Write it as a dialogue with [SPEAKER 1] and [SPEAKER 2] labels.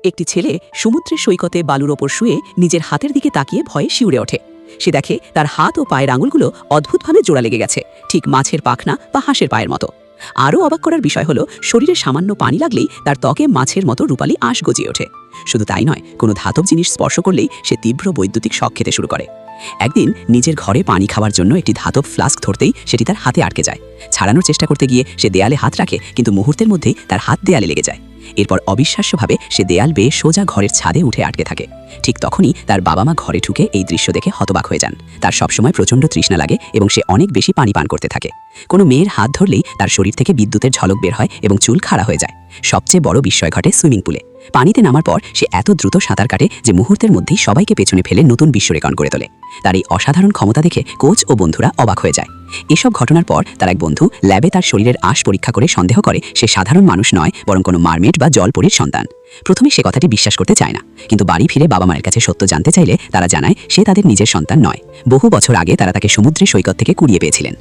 [SPEAKER 1] একটি ছেলে সমুদ্রের সৈকতে বালুর ওপর শুয়ে নিজের হাতের দিকে তাকিয়ে ভয়ে শিউরে ওঠে। সে দেখে তার হাত ও পায়ের আঙুলগুলো অদ্ভুতভাবে জোড়া লেগে গেছে, ঠিক মাছের পাখনা বা হাঁসের পায়ের মতো। আরও অবাক করার বিষয় হলো, শরীরে সামান্য পানি লাগলেই তার ত্বকে মাছের মতো রূপালী আঁশ গজিয়ে ওঠে। শুধু তাই নয়, কোনো ধাতব জিনিস স্পর্শ করলেই সে তীব্র বৈদ্যুতিক শক খেতে শুরু করে। একদিন নিজের ঘরে পানি খাওয়ার জন্য একটি ধাতব ফ্লাস্ক ধরতেই সেটি তার হাতে আটকে যায়। ছাড়ানোর চেষ্টা করতে গিয়ে সে দেয়ালে হাত রাখে, কিন্তু মুহূর্তের মধ্যেই তার হাত দেয়ালে লেগে যায়। এরপর অবিশ্বাস্যভাবে সে দেয়াল বেয়ে সোজা ঘরের ছাদে উঠে আটকে থাকে। ঠিক তখনই তার বাবা মা ঘরে ঢুকে এই দৃশ্য দেখে হতবাক হয়ে যান। তার সবসময় প্রচণ্ড তৃষ্ণা লাগে এবং সে অনেক বেশি পানি পান করতে থাকে। কোনো মেয়ের হাত ধরলেই তার শরীর থেকে বিদ্যুতের ঝলক বের হয় এবং চুল খাড়া হয়ে যায়। সবচেয়ে বড় বিস্ময় ঘটে সুইমিং পুলে। পানিতে নামার পর সে এত দ্রুত সাঁতার কাটে যে মুহূর্তের মধ্যেই সবাইকে পেছনে ফেলে নতুন বিশ্ব রেকর্ড করে তোলে। তার এই অসাধারণ ক্ষমতা দেখে কোচ ও বন্ধুরা অবাক হয়ে যায়। এসব ঘটনার পর তার এক বন্ধু ল্যাবে তার শরীরের আঁশ পরীক্ষা করে সন্দেহ করে সে সাধারণ মানুষ নয়, বরং কোনো মারমেড বা জলপরীর সন্তান। প্রথমে সে কথাটি বিশ্বাস করতে চায় না, কিন্তু বাড়ি ফিরে বাবা মায়ের কাছে সত্য জানতে চাইলে তারা জানায় সে তাদের নিজের সন্তান নয়। বহু বছর আগে তারা তাকে সমুদ্রের সৈকত থেকে কুড়িয়ে পেয়েছিলেন।